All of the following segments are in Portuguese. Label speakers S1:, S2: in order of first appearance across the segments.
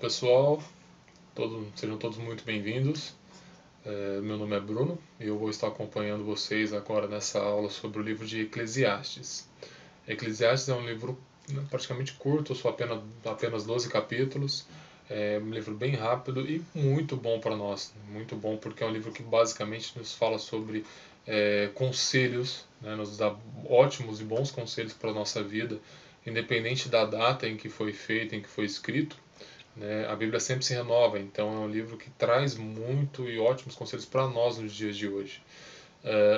S1: pessoal, sejam todos muito bem-vindos. Meu nome é Bruno e eu vou estar acompanhando vocês agora nessa aula sobre o livro de Eclesiastes. Eclesiastes é um livro praticamente curto, só apenas 12 capítulos. É um livro bem rápido e muito bom para nós. Muito bom porque é um livro que basicamente nos fala sobre conselhos, né, nos dá ótimos e bons conselhos para a nossa vida, independente da data em que foi feito, em que foi escrito. Né? A Bíblia sempre se renova, então é um livro que traz muito e ótimos conselhos para nós nos dias de hoje.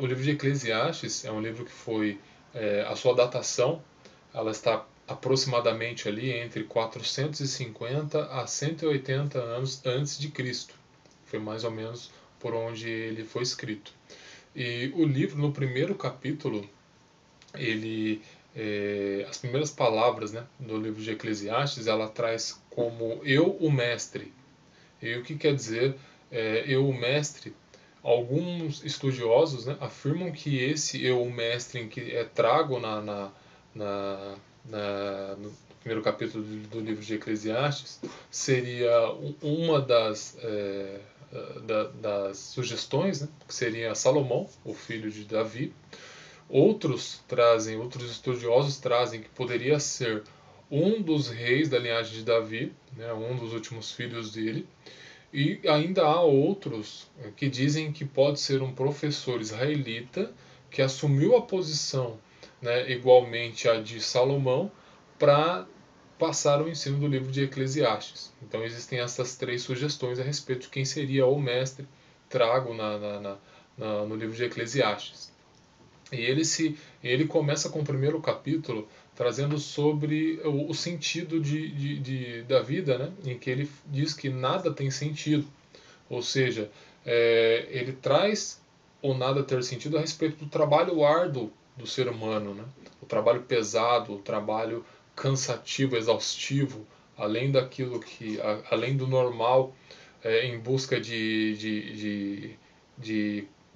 S1: O livro de Eclesiastes é um livro que foi, a sua datação, ela está aproximadamente ali entre 450 a 180 anos antes de Cristo. Foi mais ou menos por onde ele foi escrito. E o livro, no primeiro capítulo, as primeiras palavras, né, do livro de Eclesiastes, ela traz como eu, o mestre. E o que quer dizer eu, o mestre? Alguns estudiosos, né, afirmam que esse eu, o mestre, em que é trago no primeiro capítulo do livro de Eclesiastes, seria uma das sugestões, né, que seria Salomão, o filho de Davi. Outros estudiosos trazem que poderia ser um dos reis da linhagem de Davi, né, um dos últimos filhos dele. E ainda há outros que dizem que pode ser um professor israelita que assumiu a posição, né, igualmente a de Salomão, para passar o ensino do livro de Eclesiastes. Então existem essas três sugestões a respeito de quem seria o mestre trago no livro de Eclesiastes. E ele começa com o primeiro capítulo trazendo sobre o sentido da vida, né? Em que ele diz que nada tem sentido. Ou seja, ele traz o nada ter sentido a respeito do trabalho árduo do ser humano, né? O trabalho pesado, o trabalho cansativo, exaustivo, além além do normal, em busca de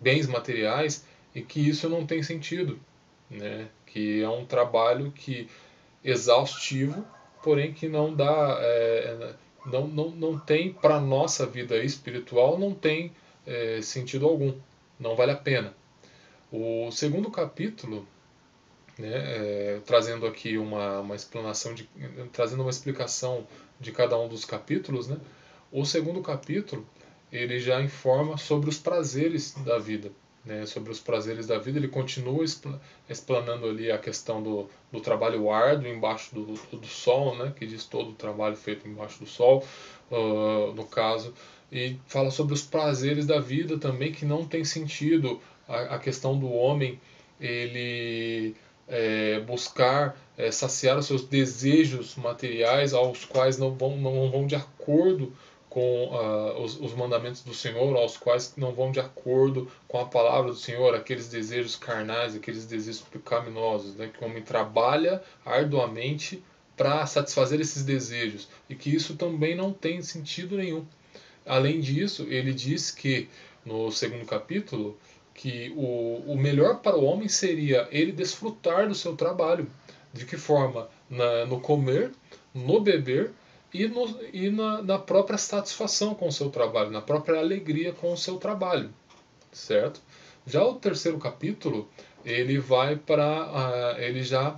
S1: bens materiais, e que isso não tem sentido, né? Que é um trabalho exaustivo, porém que não dá, não tem para a nossa vida espiritual, não tem sentido algum, não vale a pena. O segundo capítulo, né, trazendo aqui trazendo uma explicação de cada um dos capítulos, né? O segundo capítulo ele já informa sobre os prazeres da vida. Né, sobre os prazeres da vida, ele continua explanando ali a questão do trabalho árduo embaixo do sol, né, que diz todo o trabalho feito embaixo do sol, no caso, e fala sobre os prazeres da vida também, que não tem sentido a questão do homem ele buscar saciar os seus desejos materiais, aos quais não vão de acordo com os mandamentos do Senhor, aos quais não vão de acordo com a palavra do Senhor, aqueles desejos carnais, aqueles desejos pecaminosos, né, que o homem trabalha arduamente para satisfazer esses desejos, e que isso também não tem sentido nenhum. Além disso, ele diz que, no segundo capítulo, que o melhor para o homem seria ele desfrutar do seu trabalho. De que forma? No comer, no beber e na própria satisfação com o seu trabalho, na própria alegria com o seu trabalho, certo? Já o terceiro capítulo, ele já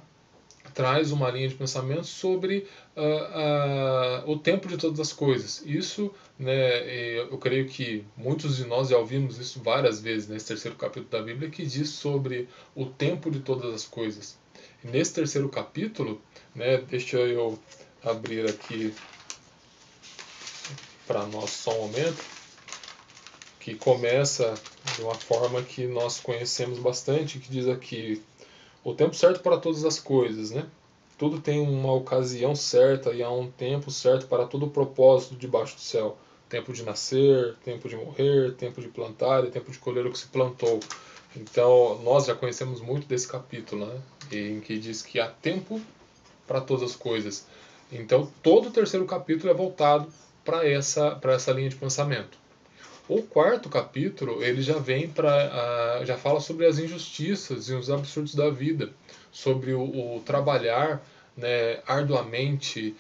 S1: traz uma linha de pensamento sobre o tempo de todas as coisas. Isso, né, eu creio que muitos de nós já ouvimos isso várias vezes nesse terceiro capítulo da Bíblia, que diz sobre o tempo de todas as coisas. E nesse terceiro capítulo, né, deixa eu abrir aqui para nós só um momento, que começa de uma forma que nós conhecemos bastante, que diz aqui: o tempo certo para todas as coisas, né? Tudo tem uma ocasião certa e há um tempo certo para todo o propósito debaixo do céu. Tempo de nascer, tempo de morrer, tempo de plantar e tempo de colher o que se plantou. Então, nós já conhecemos muito desse capítulo, né? Em que diz que há tempo para todas as coisas. Então, todo o terceiro capítulo é voltado para essa linha de pensamento. O quarto capítulo, ele já vem já fala sobre as injustiças e os absurdos da vida, sobre o trabalhar, né, arduamente,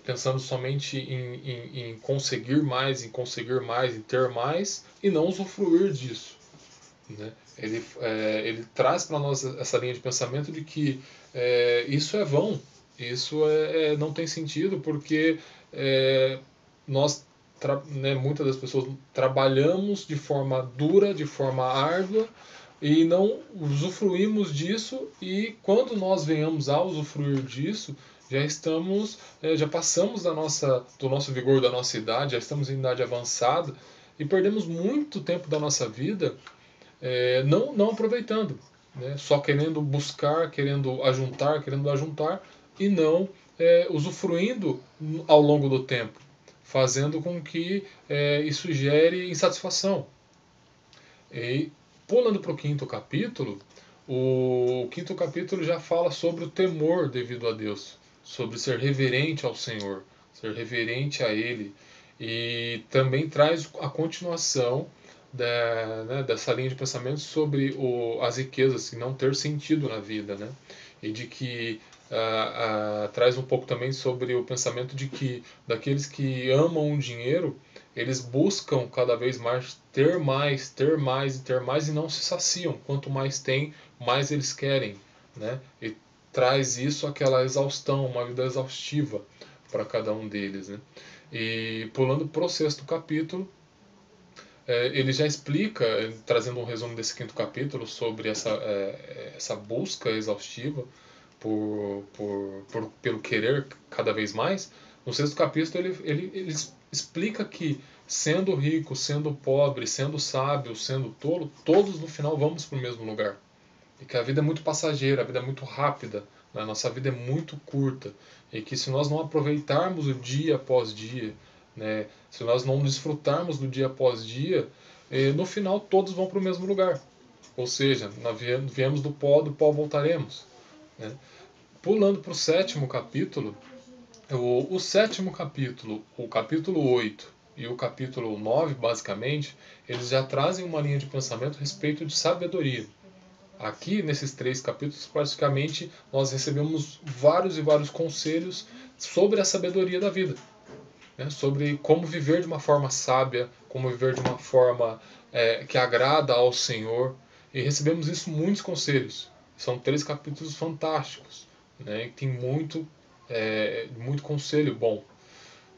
S1: pensando somente em conseguir mais, em ter mais, e não usufruir disso, né? Ele traz para nós essa linha de pensamento de que isso é vão, isso não tem sentido, porque nós, né, muitas das pessoas trabalhamos de forma dura, de forma árdua, e não usufruímos disso, e quando nós venhamos a usufruir disso, já passamos do nosso vigor, da nossa idade, já estamos em idade avançada, e perdemos muito tempo da nossa vida não aproveitando, né? Só querendo buscar, querendo ajuntar, e não usufruindo ao longo do tempo, fazendo com que isso gere insatisfação. E pulando para o quinto capítulo já fala sobre o temor devido a Deus, sobre ser reverente ao Senhor, ser reverente a Ele, e também traz a continuação dessa linha de pensamento sobre as riquezas e não ter sentido na vida, né? E de que traz um pouco também sobre o pensamento de que daqueles que amam o dinheiro, eles buscam cada vez mais ter mais, ter mais e ter mais, e não se saciam. Quanto mais tem, mais eles querem, né? E traz isso aquela exaustão, uma vida exaustiva para cada um deles, né? E pulando para o sexto capítulo, ele já explica, trazendo um resumo desse quinto capítulo, sobre essa busca exaustiva pelo querer cada vez mais. No sexto capítulo ele explica que, sendo rico, sendo pobre, sendo sábio, sendo tolo, todos no final vamos para o mesmo lugar. E que a vida é muito passageira, a vida é muito rápida, né? A nossa vida é muito curta. E que se nós não aproveitarmos o dia após dia, né? Se nós não desfrutarmos do dia após dia, no final todos vão para o mesmo lugar. Ou seja, nós viemos do pó voltaremos, né? Pulando para o sétimo capítulo, o sétimo capítulo, o capítulo 8 e o capítulo 9, basicamente, eles já trazem uma linha de pensamento a respeito de sabedoria. Aqui, nesses 3 capítulos, praticamente, nós recebemos vários e vários conselhos sobre a sabedoria da vida, né? Sobre como viver de uma forma sábia, como viver de uma forma que agrada ao Senhor. E recebemos isso, muitos conselhos. São 3 capítulos fantásticos, né? E tem muito conselho bom.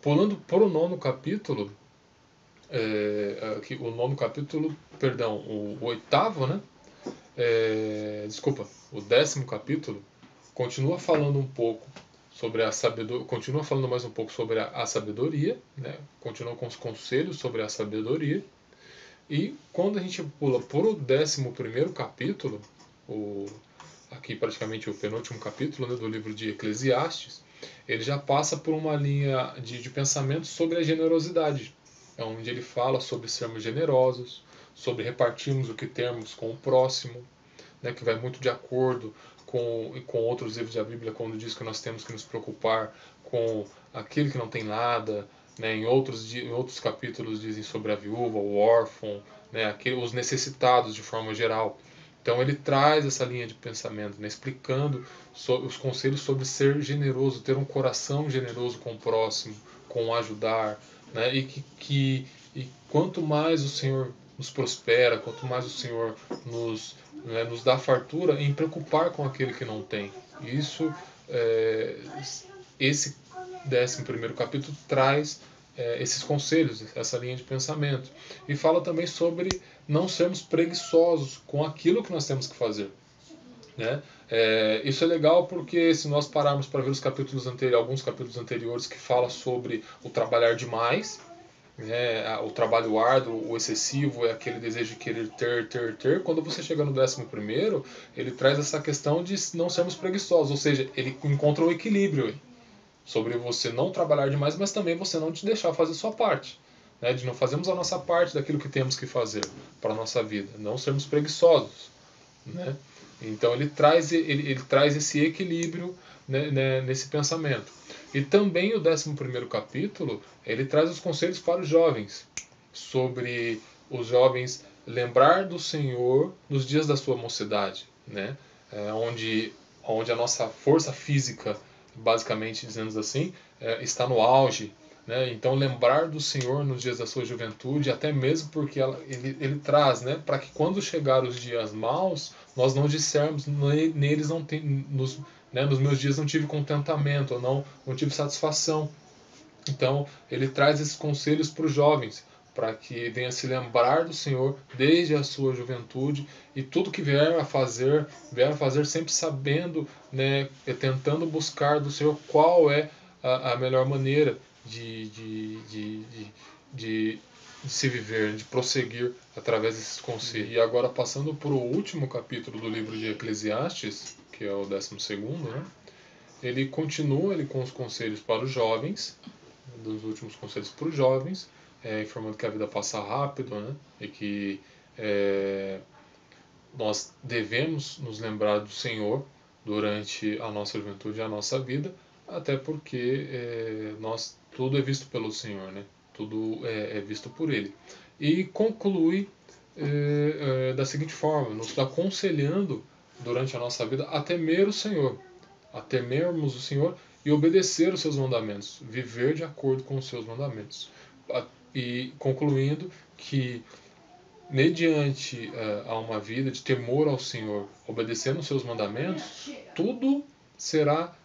S1: Pulando para o nono capítulo, perdão, o oitavo, né? Desculpa, o décimo capítulo continua falando um pouco sobre a sabedoria, continua falando mais um pouco sobre a sabedoria, né? Continua com os conselhos sobre a sabedoria. E quando a gente pula para o 11º capítulo, aqui praticamente o penúltimo capítulo, né, do livro de Eclesiastes, ele já passa por uma linha de pensamento sobre a generosidade, onde ele fala sobre sermos generosos, sobre repartirmos o que temos com o próximo, né, que vai muito de acordo com outros livros da Bíblia, quando diz que nós temos que nos preocupar com aquele que não tem nada, né? Em outros capítulos dizem sobre a viúva, o órfão, né? Os necessitados de forma geral. Então ele traz essa linha de pensamento, né? Explicando os conselhos sobre ser generoso, ter um coração generoso com o próximo, com o ajudar, né? E quanto mais o Senhor nos prospera, quanto mais o Senhor nos dá fartura, em preocupar com aquele que não tem. Isso, esse 11º capítulo traz esses conselhos, essa linha de pensamento. E fala também sobre não sermos preguiçosos com aquilo que nós temos que fazer, né? Isso é legal porque, se nós pararmos para ver alguns capítulos anteriores, que fala sobre o trabalhar demais, né? O trabalho árduo, o excessivo, é aquele desejo de querer ter. Quando você chega no 11º, ele traz essa questão de não sermos preguiçosos, ou seja, ele encontra o equilíbrio sobre você não trabalhar demais, mas também você não te deixar fazer sua parte, né? De não fazermos a nossa parte daquilo que temos que fazer para a nossa vida, não sermos preguiçosos, né? Então ele traz esse equilíbrio, né, nesse pensamento. E também o 11º capítulo, ele traz os conselhos para os jovens, sobre os jovens lembrar do Senhor nos dias da sua mocidade, né? Onde a nossa força física basicamente dizendo assim, está no auge. Né? Então, lembrar do Senhor nos dias da sua juventude, até mesmo porque ele traz, né, para que quando chegar os dias maus, nós não dissermos, neles não tem, nos meus dias não tive contentamento, ou não tive satisfação. Então, ele traz esses conselhos para os jovens, para que venha se lembrar do Senhor desde a sua juventude e tudo que vier a fazer sempre sabendo, né, tentando buscar do Senhor qual é a melhor maneira de se viver, de prosseguir através desses conselhos. E agora, passando para o último capítulo do livro de Eclesiastes, que é o 12º, né, ele continua com os conselhos para os jovens, dos últimos conselhos para os jovens, informando que a vida passa rápido, né, e que nós devemos nos lembrar do Senhor durante a nossa juventude e a nossa vida, até porque tudo é visto pelo Senhor, né? Tudo é visto por Ele. E conclui da seguinte forma, nos aconselhando durante a nossa vida a temer o Senhor, a temermos o Senhor e obedecer os seus mandamentos, viver de acordo com os seus mandamentos. E concluindo que, mediante a uma vida de temor ao Senhor, obedecendo os seus mandamentos, tudo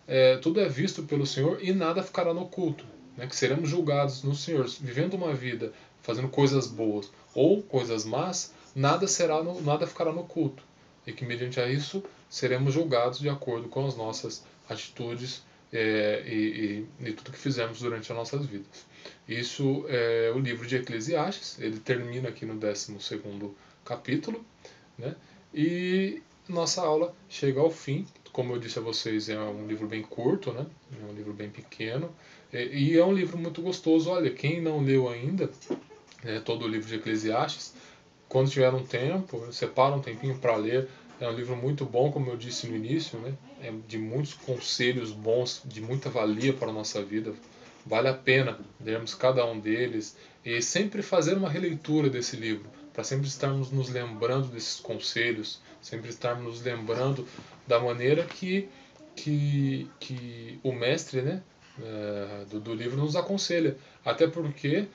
S1: é visto pelo Senhor e nada ficará no oculto, né? Que seremos julgados no Senhor, vivendo uma vida fazendo coisas boas ou coisas más, nada ficará no oculto, e que mediante a isso seremos julgados de acordo com as nossas atitudes e tudo que fizemos durante as nossas vidas. Isso é o livro de Eclesiastes, ele termina aqui no 12º capítulo, né? E nossa aula chega ao fim. Como eu disse a vocês, é um livro bem curto, né? É um livro bem pequeno, e é um livro muito gostoso. Olha, quem não leu ainda todo o livro de Eclesiastes, quando tiver um tempo, separa um tempinho para ler. É um livro muito bom, como eu disse no início, né? É de muitos conselhos bons, de muita valia para a nossa vida. Vale a pena lermos cada um deles e sempre fazer uma releitura desse livro, para sempre estarmos nos lembrando desses conselhos, sempre estarmos nos lembrando da maneira que o mestre, né, do livro nos aconselha. Até porque,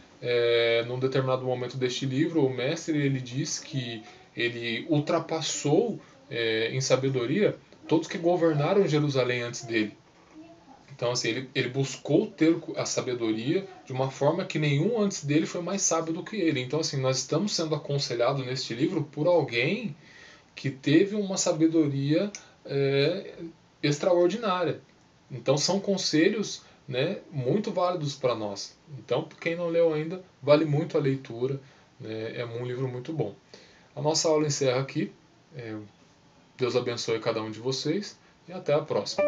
S1: num determinado momento deste livro, o mestre ele diz que ele ultrapassou em sabedoria todos que governaram Jerusalém antes dele. Então, assim, ele buscou ter a sabedoria de uma forma que nenhum antes dele foi mais sábio do que ele. Então, assim, nós estamos sendo aconselhados neste livro por alguém que teve uma sabedoria extraordinária. Então, são conselhos, né, muito válidos para nós. Então, quem não leu ainda, vale muito a leitura, né, é um livro muito bom. A nossa aula encerra aqui. Deus abençoe cada um de vocês e até a próxima.